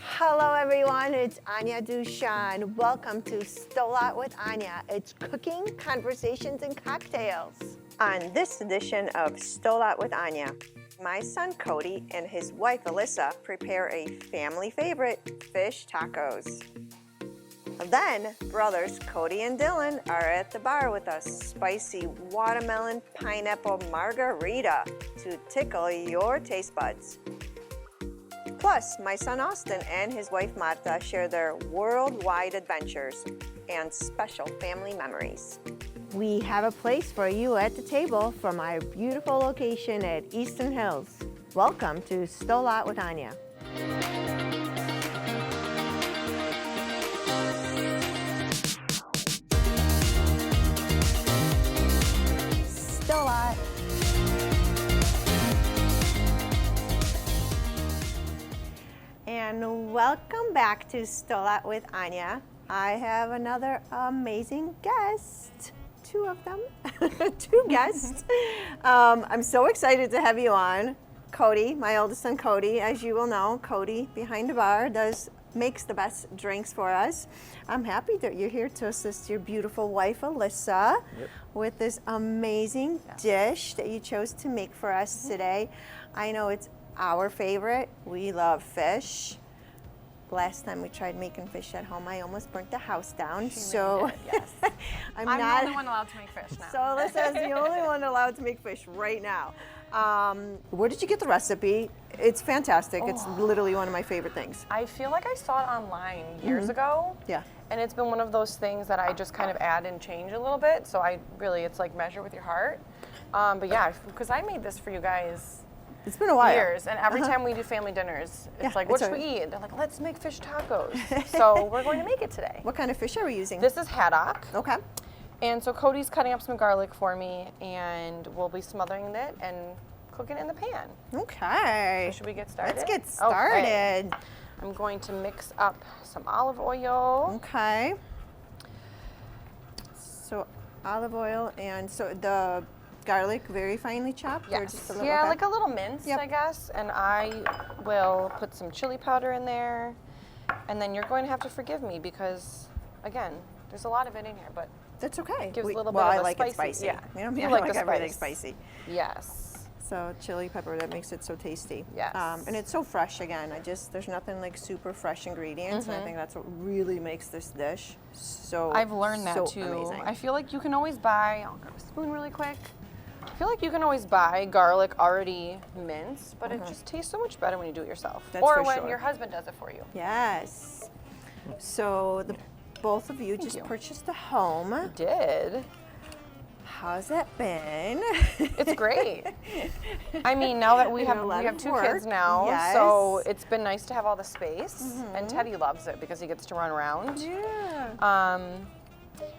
Hello everyone, it's Ania Dushan. Welcome to Stole Out with Ania. It's cooking, conversations, and cocktails. On this edition of Stole Out with Ania, my son Cody and his wife Alyssa prepare a family favorite, fish tacos. Then, brothers Cody and Dylan are at the bar with a spicy watermelon pineapple margarita to tickle your taste buds. Plus, my son Austin and his wife Marta share their worldwide adventures and special family memories. We have a place for you at the table from our beautiful location at Eastern Hills. Welcome to Stole Out with Ania. Stole Out. And welcome back to Stole Out with Ania. I have another amazing guest. Two of them, two guests. I'm so excited to have you on. Cody, my oldest son Cody, as you will know, Cody behind the bar makes the best drinks for us. I'm happy that you're here to assist your beautiful wife Alyssa with this amazing dish that you chose to make for us today. I know it's our favorite. We love fish. Last time we tried making fish at home, I almost burnt the house down. She really did, yes. I'm the not only one allowed to make fish now. So Alyssa is the only one allowed to make fish right now. Where did you get the recipe? It's fantastic. It's literally one of my favorite things. I feel like I saw it online years ago. Yeah. And it's been one of those things that I just kind of add and change a little bit. So it's like measure with your heart. But yeah, because I made this for you guys. It's been a while. Years, and every time we do family dinners, it's like, what should we eat? They're like, let's make fish tacos. So we're going to make it today. What kind of fish are we using? This is haddock. Okay. And so Cody's cutting up some garlic for me, and we'll be smothering it and cooking it in the pan. Okay. So should we get started? Let's get started. Okay. I'm going to mix up some olive oil. Okay. So olive oil, and so the garlic very finely chopped? Yes. Or just a little, yeah, okay. like a little mince, I guess. And I will put some chili powder in there. And then you're going to have to forgive me because, again, there's a lot of it in here, but that's okay. Gives a little bit well, of I a like spicy, it spicy. Yeah. You know, you I like like the everything spice. spicy. Yes. So chili pepper, that makes it so tasty. Yes. And it's so fresh again. There's nothing like super fresh ingredients. And I think that's what really makes this dish so I've learned that so too. amazing. I feel like you can always buy, I'll grab a spoon really quick. I feel like you can always buy garlic already minced, but it just tastes so much better when you do it yourself. That's or for when sure. your husband does it for you. Yes. So both of you just purchased a home. I did. How's that been? It's great. I mean, now that we have two kids now, so it's been nice to have all the space. And Teddy loves it because he gets to run around. Yeah.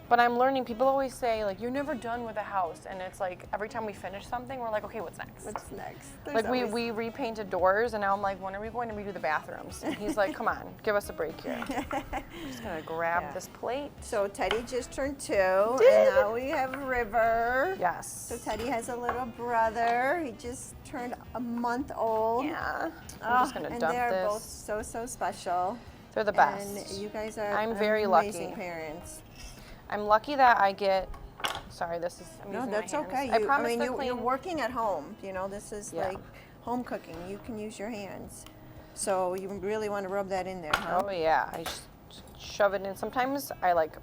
But I'm learning, people always say, like, you're never done with a house. And it's like, every time we finish something, we're like, okay, what's next? What's next? Like, we repainted doors, and now I'm like, when are we going to redo the bathrooms? And he's like, come on, give us a break here. I'm just going to grab this plate. So Teddy just turned 2, and now we have River. Yes. So Teddy has a little brother. He just turned a month old. Yeah. I'm just going to dump this. And they're both so special. They're the best. And you guys are I'm very amazing lucky. parents. I'm lucky that I get, sorry, I'm No, using that's my hands. okay. I promise they're you're clean. working at home. You know, this is like home cooking. You can use your hands. So you really want to rub that in there, huh? Oh yeah, I just shove it in. Sometimes I like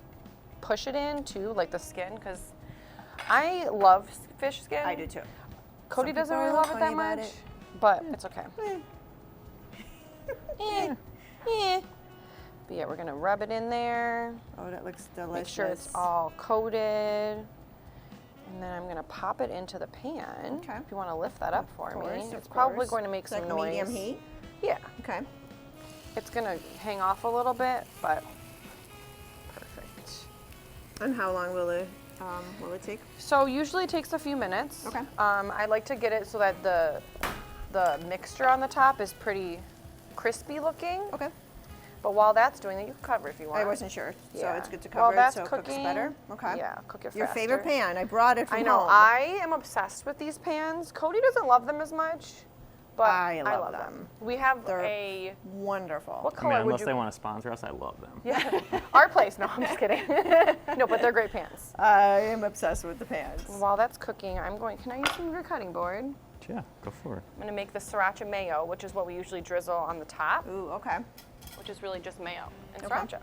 push it in too, like the skin, because I love fish skin. I do too. Cody doesn't people really are love it that funny about much, it. but it's okay. Eh. But yeah, we're gonna rub it in there. Oh, that looks delicious. Make sure it's all coated. And then I'm gonna pop it into the pan. Okay. If you wanna lift that up for me. Of It's probably course. going to make some like noise. medium heat? Yeah. Okay. It's gonna hang off a little bit, but perfect. And how long will it take? So usually it takes a few minutes. Okay. I like to get it so that the mixture on the top is pretty crispy looking. Okay. But while that's doing it, you can cover if you want. I wasn't sure, so Yeah. it's good to cover While it that's so it cooking, cooks better. Okay. Yeah, cook it Your faster. favorite pan. I brought it from I know. home. I am obsessed with these pans. Cody doesn't love them as much, but I love them. We have They're a wonderful. what I color mean, would unless you? they want to sponsor us, I love them. Yeah, our place. No, I'm just kidding. No, but they're great pants. I am obsessed with the pants. While that's cooking, can I use some of your cutting board? Yeah, go for it. I'm gonna make the sriracha mayo, which is what we usually drizzle on the top, Ooh, okay. which is really just mayo and Okay. sriracha.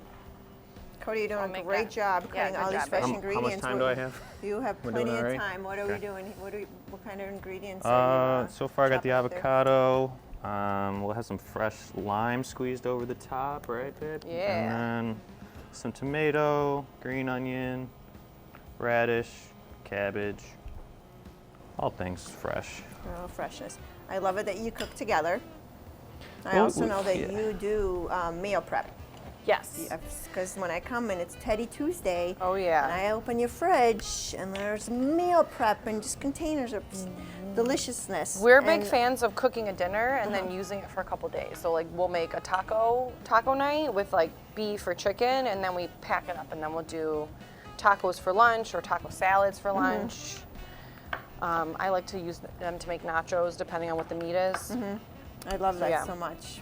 Cody, you're I'll doing a make great that. job Yeah, cutting good all these job, fresh babe. How ingredients. much time do I have? You have We're plenty doing of all right? time. What are we Okay. doing? What kind of ingredients are you So far I got the chopping up there? avocado. We'll have some fresh lime squeezed over the top, right, babe? Yeah. And then some tomato, green onion, radish, cabbage. All things fresh. Oh, freshness. I love it that you cook together. I Well, also know that yeah. you do meal prep. Yes. Because when I come and it's Teddy Tuesday, Oh yeah. and I open your fridge and there's meal prep and just containers of deliciousness. We're big And- fans of cooking a dinner and then using it for a couple days. So like we'll make a taco night with like beef or chicken, and then we pack it up, and then we'll do tacos for lunch or taco salads for lunch. I like to use them to make nachos depending on what the meat is. I love that yeah. so much.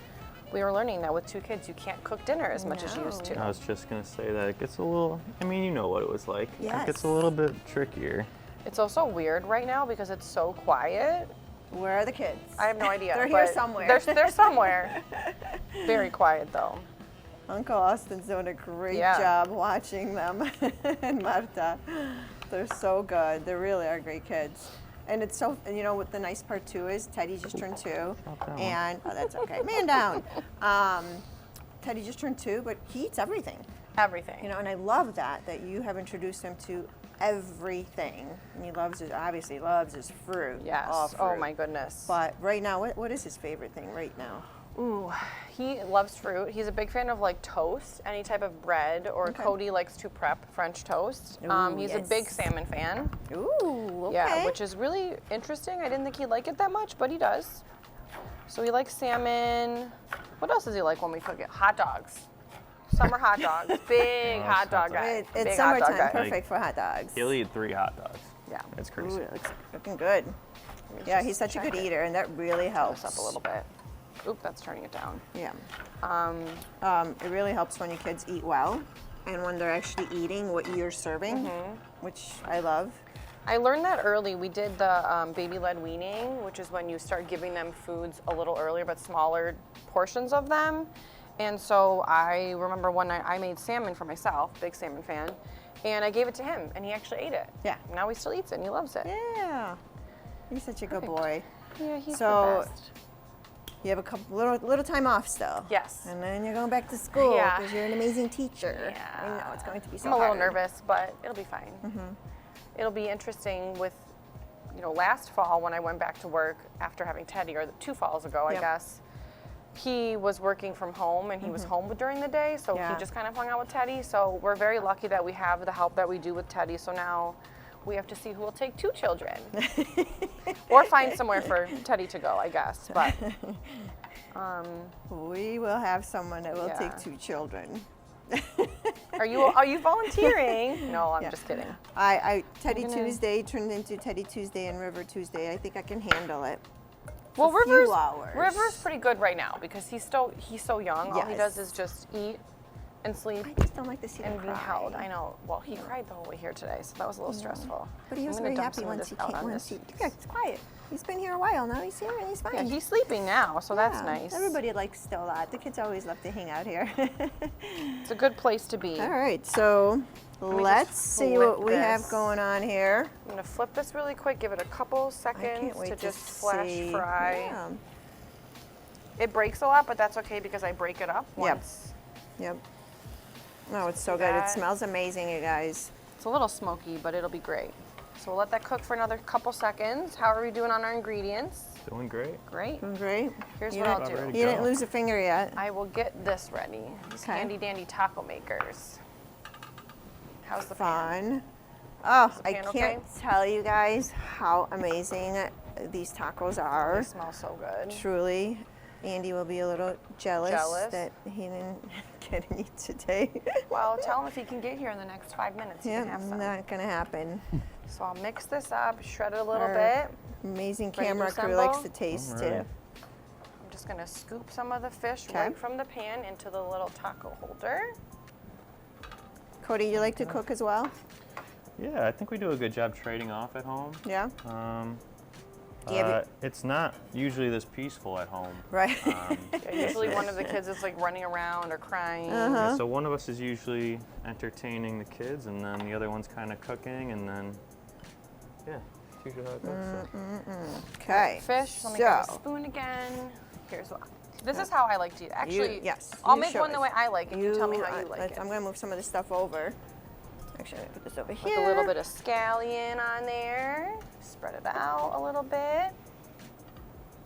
We were learning that with 2 kids, you can't cook dinner as much as you used to. I was just gonna say that it gets a little. I mean, you know what it was like. Yes. It gets a little bit trickier. It's also weird right now because it's so quiet. Where are the kids? I have no idea. They're here but somewhere. They're somewhere. Very quiet though. Uncle Austin's doing a great Yeah. job watching them and Marta. They're so good. They really are great kids. And it's so, you know what the nice part too is, Teddy just turned 2. Drop that one. And, oh, that's okay. Man down. Teddy just turned 2, but he eats everything. Everything. You know, and I love that you have introduced him to everything. And he obviously loves his fruit. Yes. All Oh fruit. my goodness. But right now, what is his favorite thing right now? Ooh, he loves fruit. He's a big fan of like toast, any type of bread, or Okay. Cody likes to prep French toast. Ooh, He's a big yes. salmon fan. Ooh, okay. Yeah, which is really interesting. I didn't think he'd like it that much, but he does. So he likes salmon. What else does he like when we cook it? Hot dogs. Summer hot dogs. Big Oh, hot dog hot guy. It's Big hot dog summertime, guy. perfect for hot dogs. He'll eat 3 hot dogs. Yeah. It's Ooh, crazy. it looks looking good. Yeah, he's such a check good it. eater, and that really helps. This up a little bit. Oop, that's turning it down. Yeah. It really helps when your kids eat well, and when they're actually eating what you're serving, which I love. I learned that early. We did the baby-led weaning, which is when you start giving them foods a little earlier, but smaller portions of them. And so I remember one night I made salmon for myself, big salmon fan, and I gave it to him, and he actually ate it. Yeah. Now he still eats it, and he loves it. Yeah. He's such a good boy. Yeah, he's So- the best. You have a couple little time off still. Yes. And then you're going back to school Yeah. because you're an amazing teacher. Yeah. I know it's going to be so I'm a little hard. nervous, but it'll be fine. It'll be interesting with, last fall when I went back to work after having Teddy, or 2 falls ago, I Yep. guess. He was working from home and he was home during the day, so Yeah. he just kind of hung out with Teddy. So we're very lucky that we have the help that we do with Teddy. So now we have to see who will take 2 children, or find somewhere for Teddy to go, I guess. But We will have someone that will Yeah. take 2 children. are you volunteering? No, I'm Yeah. just kidding. Teddy gonna- Tuesday turned into Teddy Tuesday and River Tuesday. I think I can handle it. Well, a few River's hours. pretty good right now because he's so young. All he does Yes. is just eat and sleep I just don't like to see him and be cry. held. I know. Well, he cried the whole way here today, so that was a little stressful. But he was I'm gonna very dump happy some of once this he out came. on Once this. he, it's quiet. He's been here a while now. He's here and he's fine. Yeah, he's sleeping now, so that's Yeah, nice. Everybody likes Still a lot. The kids always love to hang out here. It's a good place to be. All right, so me let's just see flip what we have this. going on here. I'm gonna flip this really quick. Give it a couple I seconds can't wait to to just flash see. fry. Yeah. It breaks a lot, but that's okay because I break it up Yep. once. Yep. Oh, it's so good. that. It smells amazing, you guys. It's a little smoky, but it'll be great. So we'll let that cook for another couple seconds. How are we doing on our ingredients? Doing great. Great. Doing great. Here's You what I'll didn't- do. Ready to You didn't go. lose a finger yet. I will get this ready. These Okay. handy dandy taco makers. How's the pan? Fun. Oh, the I pan can't okay? tell you guys how amazing these tacos are. They smell so good. Truly. Andy will be a little jealous, Jealous? that he didn't get any today. Well, tell him if he can get here in the next 5 minutes, he Yeah, can have some. not gonna happen. So I'll mix this up, shred it a little Our bit. Amazing Ready to camera crew likes assemble? the taste I'm too. ready. just gonna scoop some of the fish Okay. right from the pan into the little taco holder. Cody, you like to cook as well? Yeah, I think we do a good job trading off at home. Yeah. Do you have It's not usually this peaceful at home. Right. Yeah, usually one of the kids is like running around or crying. Yeah, so one of us is usually entertaining the kids, and then the other one's kind of cooking, and then, yeah, it's usually how it goes. so. Okay. Fish, let me grab a So, spoon again. Here's what. This is how I like to eat. Actually, yes, I'll you make show one the us. way I like it. You tell me how you like let's- it. I'm going to move some of this stuff over. Actually, I'm going to put this over With here. a little bit of scallion on there. Spread it out a little bit. A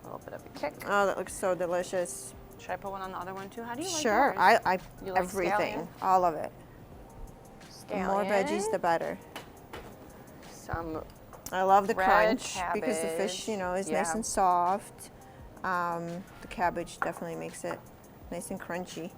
little bit of a kick. Oh, that looks so delicious. Should I put one on the other one too? How do you like Sure. yours? I You like everything. scallion? All of it. The Scallion. more veggies, the better. Some I love the red crunch because the fish, cabbage. is nice Yeah. and soft. The cabbage definitely makes it nice and crunchy.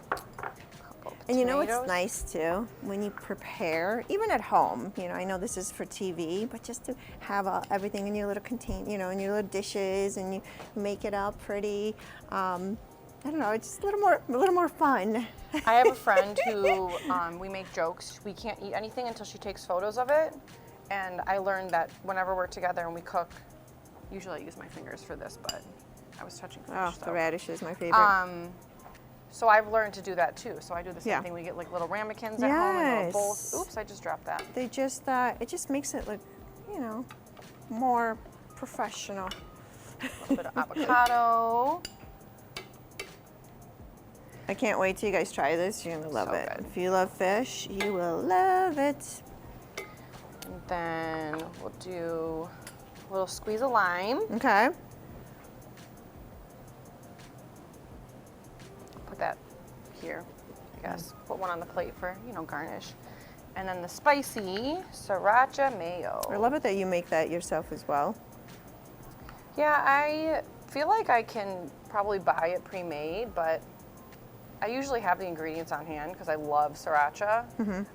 couple And you know what's tomatoes. nice too? When you prepare, even at home, I know this is for TV, but just to have everything in your little in your little dishes, and you make it out pretty. I don't know, it's just a little more fun. I have a friend who we make jokes. We can't eat anything until she takes photos of it. And I learned that whenever we're together and we cook, usually I use my fingers for this, but I was touching fish. Oh, so. the radish is my favorite. So I've learned to do that too. So I do the same Yeah. thing. We get like little ramekins at home and little bowls. Yes. Oops, I just dropped that. They just, it just makes it look, more professional. A little bit of avocado. I can't wait till you guys try this. You're gonna love So it. good. If you love fish, you will love it. And then we'll do a little squeeze of lime. Okay. Put that here, I guess. Put one on the plate for, garnish. And then the spicy sriracha mayo. I love it that you make that yourself as well. Yeah, I feel like I can probably buy it pre-made, but I usually have the ingredients on hand because I love sriracha.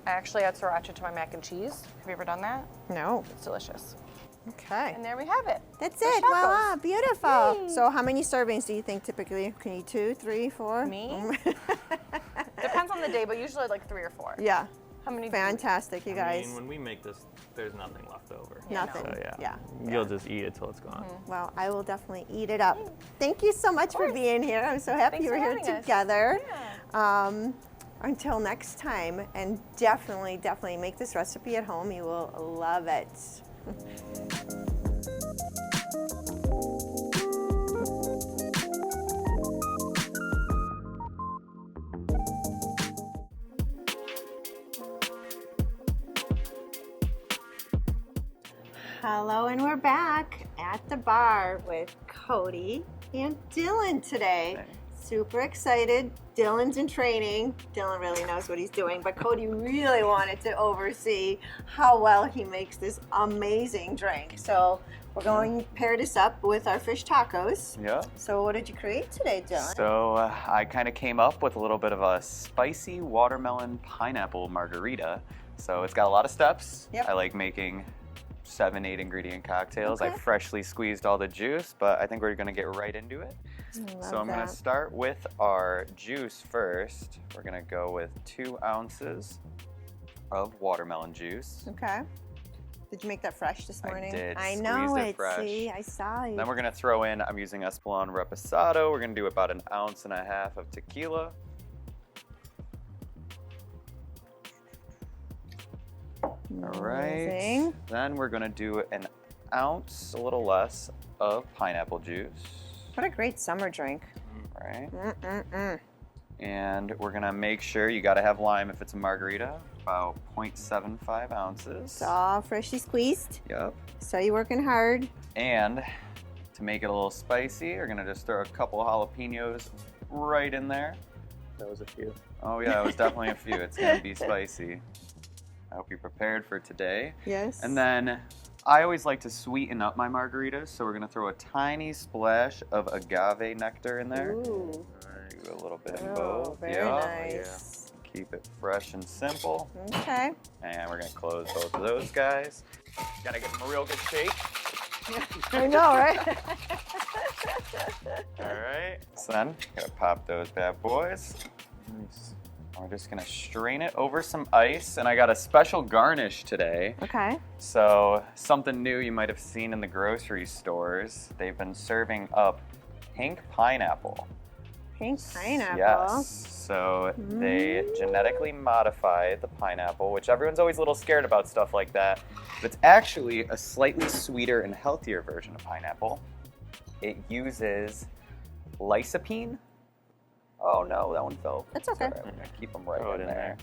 I actually add sriracha to my mac and cheese. Have you ever done that? No. It's delicious. Okay. And there we have it. That's Fish it. tacos. Voila. Beautiful. Yay. So how many servings do you think typically? Can you eat 2, 3, 4? Me? Depends on the day, but usually like 3 or 4. Yeah. How many? Fantastic, you I guys. mean, when we make this, there's nothing left over. Nothing. So, Yeah. You'll just eat it till it's gone. Well, I will definitely eat it up. Thank you so much for being here. I'm so happy Thanks you were for here having us. together. Until next time, and definitely make this recipe at home. You will love it. Hello, and we're back at the bar with Cody and Dylan today. Hey. Super excited. Dylan's in training. Dylan really knows what he's doing, but Cody really wanted to oversee how well he makes this amazing drink. So we're going to pair this up with our fish tacos. Yeah. So what did you create today, Dylan? So I kind of came up with a little bit of a spicy watermelon pineapple margarita. So it's got a lot of steps. Yep. I like making 7, 8 ingredient cocktails. I Okay. freshly squeezed all the juice, but I think we're gonna get right into it. So I'm gonna start with our juice first. We're gonna go with 2 ounces of watermelon juice. Okay. Did you make that fresh this morning? did. I know Squeezed it it. fresh. See, I saw you. Then we're gonna throw in, I'm using Espolon Reposado. We're gonna do about 1.5 ounces of tequila. All right. Amazing. Then we're gonna do 1 ounce, a little less, of pineapple juice. What a great summer drink. All right. Mm-mm-mm. And we're gonna make sure you gotta have lime if it's a margarita, about 0.75 ounces. It's all freshly squeezed. Yep. So you're working hard. And to make it a little spicy, we're gonna just throw a couple of jalapenos right in there. That was a few. Oh yeah, it was definitely a few. It's gonna be spicy. I hope you're prepared for today. Yes. And then I always like to sweeten up my margaritas, so we're gonna throw a tiny splash of agave nectar in there. Ooh. Do a little bit in Oh, both. very Yeah. nice. Keep it fresh and simple. Okay. And we're gonna close both of those guys. Gotta give them a real good shake. I know, right? All right. So then, gonna pop those bad boys. Nice. We're just gonna strain it over some ice, and I got a special garnish today. Okay. So something new you might have seen in the grocery stores. They've been serving up pink pineapple. Pink pineapple. Yes. So they genetically modify the pineapple, which everyone's always a little scared about stuff like that. But it's actually a slightly sweeter and healthier version of pineapple. It uses lycopene. Oh no, that one fell. That's okay. Sorry, I'm gonna keep them right Throw it in in there.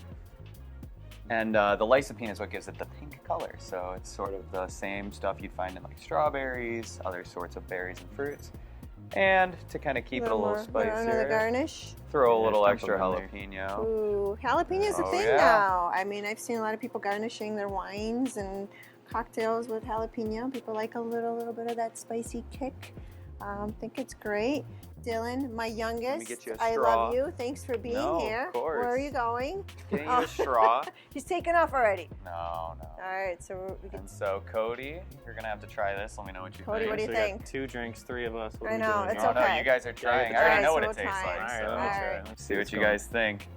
And the lycopene is what gives it the pink color. So it's sort of the same stuff you'd find in like strawberries, other sorts of berries and fruits. And to kind of keep it a little Another spicier, garnish. throw a Yeah, little dump extra them in jalapeno. Ooh, jalapeno's a Oh, thing yeah. now. I mean, I've seen a lot of people garnishing their wines and cocktails with jalapeno. People like a little bit of that spicy kick. Think it's great. Dylan, my youngest, get you a I straw. love you. Thanks for being No, of here. course. Where are you going? Getting you a straw. He's taken off already. No. All right, so we can. And so Cody, you're gonna have to try this. Let me know what you Cody, think. what do you So we got think? 2 drinks, 3 of us. What I are we know, doing? it's No, no, okay. you guys are trying. I All already right, know so what we'll it tastes try. like. All right, so let me try. Alright. Let's see what what's you going. guys think.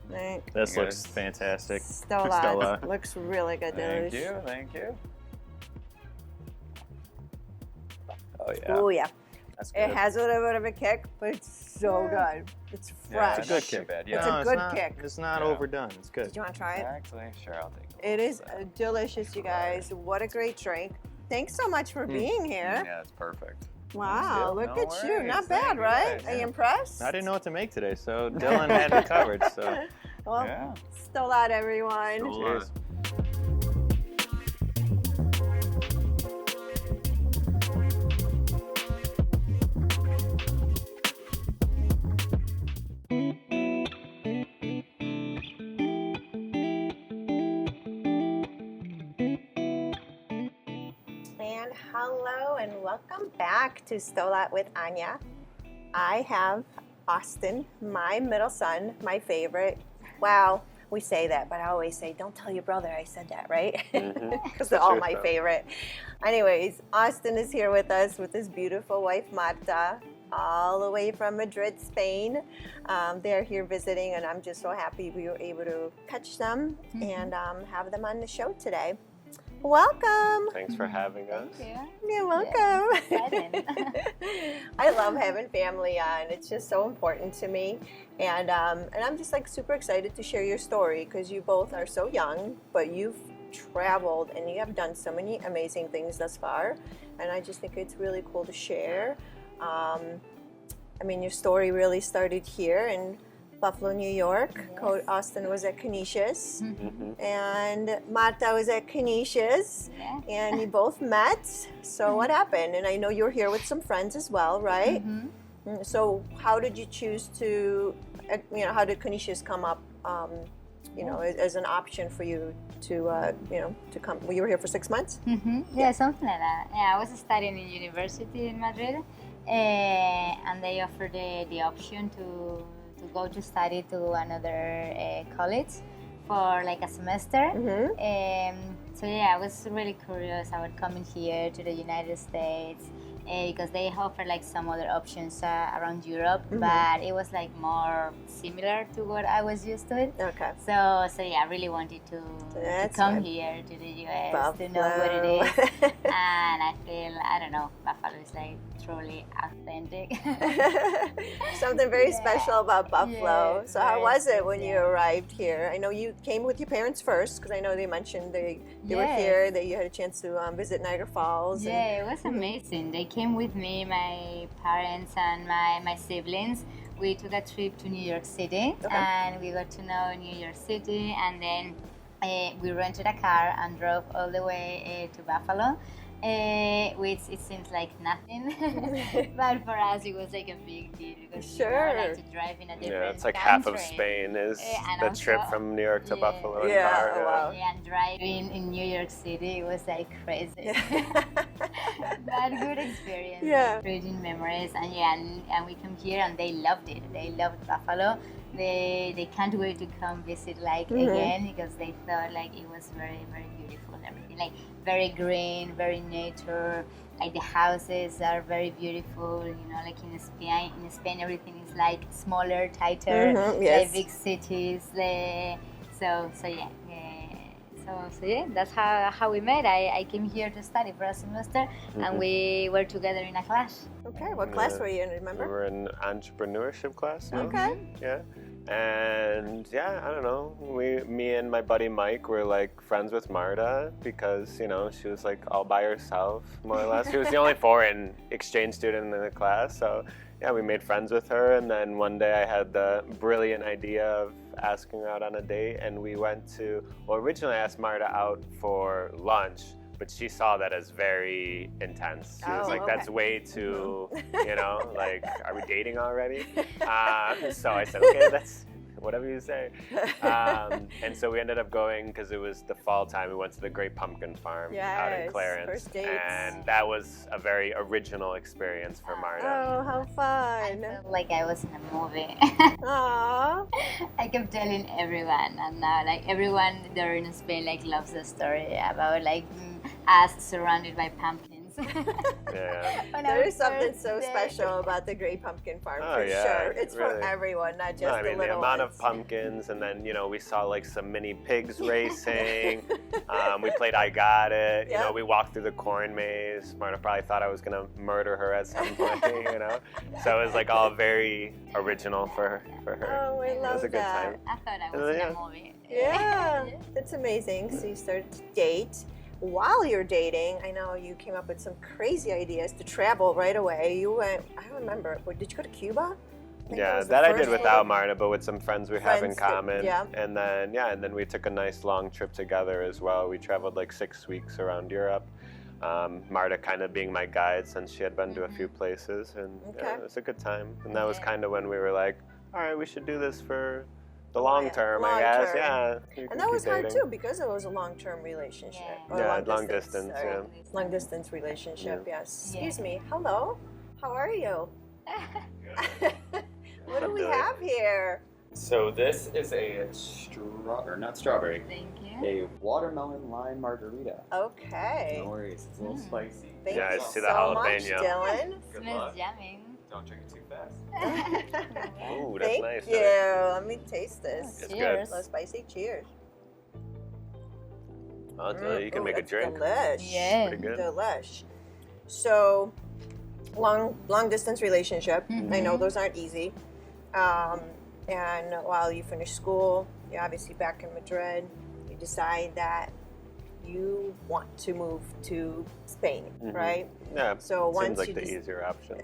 Right. This You looks guys- fantastic. Stella. Stella. Looks really good, Thank Dylan. you, thank you. Oh yeah, Oh yeah. that's good. It has a little bit of a kick, but it's so good. It's Yeah, fresh. it's not too bad. It's Yeah. a good not, kick. It's not Yeah. overdone. It's good. Did you want to try it? Actually, sure, I'll take it. It is delicious, you guys. What a great drink. Thanks so much for being here. Yeah, it's perfect. Wow, good. look No at you. worries. Not Thank bad, you, right? guys. Are you Yeah. impressed? I didn't know what to make today, so Dylan had me covered. So Well, Yeah. still out, everyone. cheers. And hello and welcome back to Stolat with Ania. I have Austin, my middle son, my favorite. Wow, we say that, but I always say, don't tell your brother I said that, right? Because they're all my favorite. Anyways, Austin is here with us with his beautiful wife, Marta, all the way from Madrid, Spain. They're here visiting, and I'm just so happy we were able to catch them and have them on the show today. Welcome. Thanks for having us. You're welcome. exciting. I love having family on. It's just so important to me, and I'm just like super excited to share your story because you both are so young, but you've traveled and you have done so many amazing things thus far, and I just think it's really cool to share. I mean, your story really started here in Buffalo, New York. Yes. Austin was at Canisius, Mhm. and Marta was at Canisius. Yeah. And you both met. So what happened? And I know you're here with some friends as well, right? So how did you choose to, how did Canisius come up, as an option for you to, to come? Well, you were here for 6 months? Yeah, something like that. Yeah, I was studying in university in Madrid, and they offered the option to go to study to another college for like a semester. So yeah, I was really curious about coming here to the United States because they offer like some other options around Europe, but it was like more similar to what I was used to. Okay. So yeah, I really wanted to That's come why- here to the US Buffalo. to know what it is. And I feel, I don't know, Buffalo is like truly authentic. Something very Yeah. special about Buffalo. Yeah, So how very was it when you special. arrived here? I know you came with your parents first because I know they mentioned they were Yes. here, that you had a chance to visit Niagara Falls. and- Yeah, it was amazing. They came with me, my parents and my siblings. We took a trip to New York City and we got to know New York City, and then we rented a car and drove all the way to Buffalo. Which it seems like nothing, but for us it was like a big deal because Sure. like to drive in a different Yeah, it's like country. half of Spain is and the trip also- from New York to yeah. Buffalo in Yeah, car. oh, wow. Yeah, and driving in New York City was like crazy. But good experience. Yeah. Creating memories, and yeah, and we come here and they loved it. They loved Buffalo. They can't wait to come visit like again because they thought like it was very, very beautiful. Everything like very green, very nature. Like the houses are very beautiful, you know, like in Spain everything is like smaller, tighter, yes. like big cities. So yeah, that's how we met. I came here to study for a semester, and we were together in a class. Okay, what class were you in, We remember? were in entrepreneurship class. No? Okay. Yeah. And yeah, I don't know. Me and my buddy Mike were like friends with Marta because, you know, she was like all by herself, more or less. She was the only foreign exchange student in the class. So yeah, we made friends with her. And then one day I had the brilliant idea of asking her out on a date. And we went to, well, originally I asked Marta out for lunch, but she saw that as very intense. She was Oh, like, okay. that's way too, you know, like, are we dating already? So I said, okay, that's whatever you say. And so we ended up going, because it was the fall time, we went to the Great Pumpkin Farm out in Yes, Clarence. first dates. And that was a very original experience for Marta. Oh, how I fun. felt like I was in a movie. Aww. I kept telling everyone, and now like everyone there in Spain like loves the story about like us surrounded by pumpkins. Yeah. On There our is something first so day. special about the Great Pumpkin Farm, Oh, for yeah, sure. It's for really. everyone, not just No, I mean, the the little amount ones. of pumpkins, and then, you know, we saw like some mini pigs racing. We played I Got It. You Yeah. know, we walked through the corn maze. Marta probably thought I was going to murder her at some point, you know. So it was like all very original for her. Oh, I It was love a good that. time. I thought I was in Yeah. a movie. Yeah, that's amazing. So you started to date. While you're dating, I know you came up with some crazy ideas to travel right away. You went, I don't remember, did you go to Cuba? I think Yeah, was the that I did first without one. Marta, but with some friends we have in Friends that- common. yeah. And then we took a nice long trip together as well. We traveled like 6 weeks around Europe. Marta kind of being my guide since she had been to a few places, and yeah, Okay. it was a good time. And that was Yeah. kind of when we were like, all right, we should do this for the Oh, long yeah, term, long I guess. term. Yeah. you And can that keep was hard dating. too because it was a long-term relationship. Yeah. Or Yeah, long distance, sorry. yeah. Long distance relationship, yes. Yeah. Excuse me. Hello. How are you? What do we Good. have here? So this is a not strawberry, Thank you. a watermelon lime margarita. Okay. No worries, it's a little spicy. Thank Yeah, I you see so the much, jalapeno. Dylan. Good Smells luck. yummy. Don't drink it too fast. Ooh, that's Thank nice. you. Let me taste this. It's Cheers. good. A little spicy. Cheers. Oh, you can Ooh, make a that's drink. Delish. Yeah. Pretty good. Delish. So, long distance relationship. I know those aren't easy. And while you finish school, you're obviously back in Madrid. You decide that you want to move to Spain, right? Yeah, So once seems like you the just- easier option.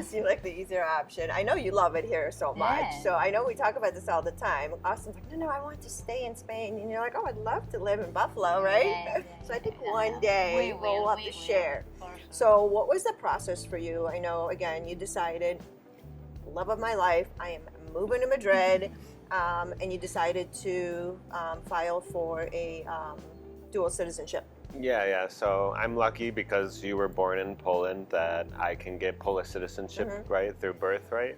Seems like the easier option. I know you love it here so much. Yeah. So I know we talk about this all the time. Austin's like, no, I want to stay in Spain. And you're like, oh, I'd love to live in Buffalo, right? Yeah, So I think yeah. one day We we'll will, have we to will, share. for sure. So what was the process for you? I know, again, you decided, love of my life, I am moving to Madrid. And you decided to file for a dual citizenship. Yeah. So I'm lucky because you were born in Poland that I can get Polish citizenship, right, through birthright,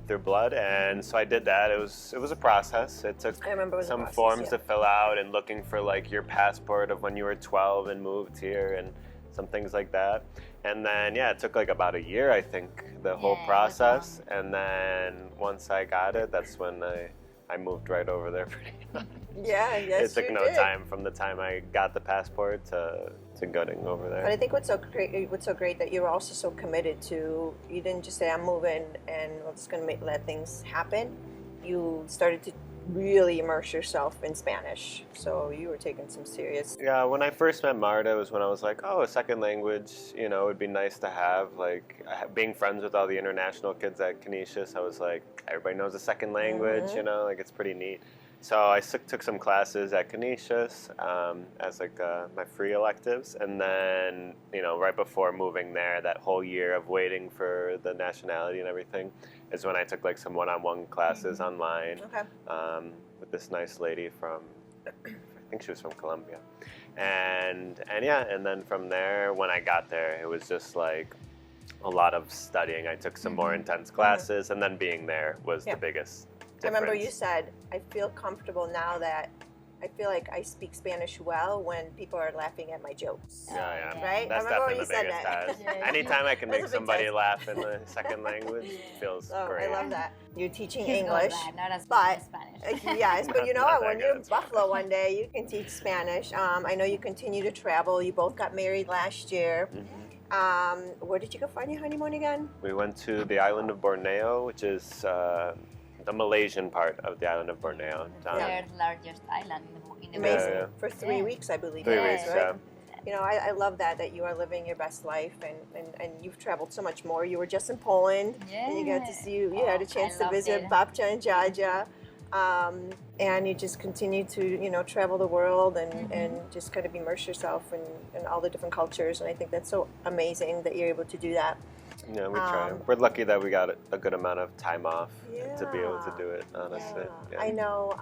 through blood, and so I did that. It was a process. It took I remember it was a some process, forms yeah. to fill out and looking for like your passport of when you were 12 and moved here and some things like that. And then it took like about a year, I think, the whole Yeah, it was process. And then once I got it, that's when I moved right over there pretty much. Yeah, yes, It took you no did. time from the time I got the passport to getting over there. But I think what's so great that you're also so committed to. You didn't just say I'm moving and we're just gonna let things happen. You started to really immerse yourself in Spanish. So you were taking some serious. Yeah, when I first met Marta was when I was like, oh, a second language, would be nice to have. Like, being friends with all the international kids at Canisius, I was like, everybody knows a second language, like it's pretty neat. So I took some classes at Canisius as like my free electives, and then right before moving there, that whole year of waiting for the nationality and everything, is when I took like some one-on-one classes online Okay. with this nice lady from, I think she was from Colombia, and then from there, when I got there, it was just like a lot of studying. I took some more intense classes, and then being there was Yeah. the biggest I remember difference. you said, I feel comfortable now that I feel like I speak Spanish well when people are laughing at my jokes. Yeah. Right? That's I remember when definitely you the said biggest that. test. Yeah. Anytime I can That's make a big somebody test. laugh in the second language feels Oh, great. I love that. You're teaching He's English. good, not as but good as Spanish. yes, but you know Not what? that When good you're in at Spanish. Buffalo one day, you can teach Spanish. I know you continue to travel. You both got married last year. Where did you go find your honeymoon again? We went to the island of Borneo, which is the Malaysian part of the island of Borneo. Down Third largest island in the Amazing. world. For 3 weeks, I believe. 3 it was, weeks, right? yeah. You know, I love that you are living your best life and you've traveled so much more. You were just in Poland and you got to see, you had a chance I to loved visit it. Babcia and Jaja. And you just continue to, you know, travel the world and just kind of immerse yourself in all the different cultures. And I think that's so amazing that you're able to do that. Yeah, we try. We're lucky that we got a good amount of time off to be able to Yeah. do it, honestly. Yeah. I know.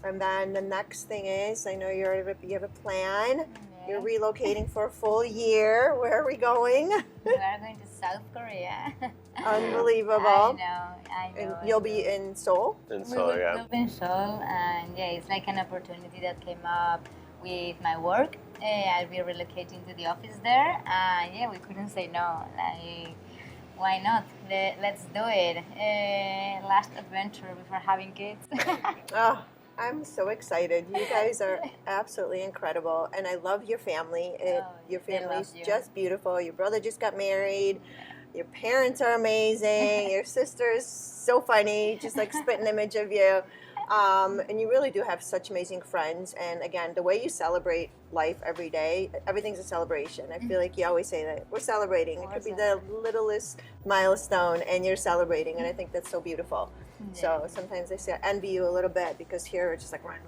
And then the next thing is, I know you have a plan. You're relocating for a full year. Where are we going? We are going to South Korea. Unbelievable. I know. And you'll be in Seoul? And We so, will yeah. live in Seoul, and yeah, it's like an opportunity that came up with my work. I'll be relocating to the office there, and yeah, we couldn't say no. Like, why not? Let's do it. Last adventure before having kids. Oh, I'm so excited. You guys are absolutely incredible. And I love your family. Your they love family's you. just beautiful. Your brother just got married. Your parents are amazing. Your sister's so funny, just like spit an image of you. And you really do have such amazing friends. And again, the way you celebrate life every day, everything's a celebration. I feel like you always say that we're celebrating. It could be the littlest milestone, and you're celebrating. And I think that's so beautiful. So sometimes I say I envy you a little bit because here it's just like run.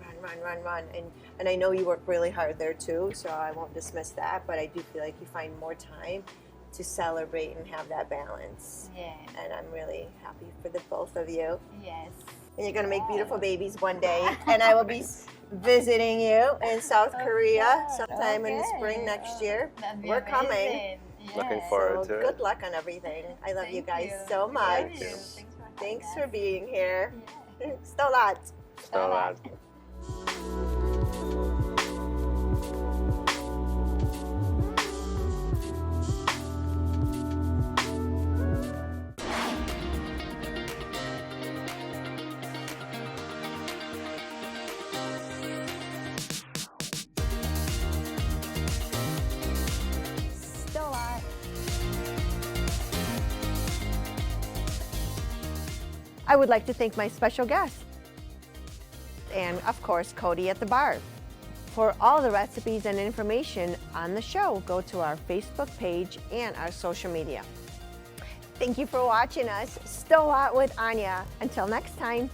And I know you work really hard there too. So I won't dismiss that. But I do feel like you find more time to celebrate and have that balance. Yeah. And I'm really happy for the both of you. Yes. And you're going to make beautiful babies one day. And I will be visiting you in South Korea sometime in the spring next year. That'd be We're coming. amazing. Looking Yes. forward So to good it. luck on everything. I love you Thank guys you. so much. Thank you. Thanks having for being here. us. Stolat. So that. Stolat. I would like to thank my special guest, and of course, Cody at the bar. For all the recipes and information on the show, go to our Facebook page and our social media. Thank you for watching us. Stolat with Ania. Until next time.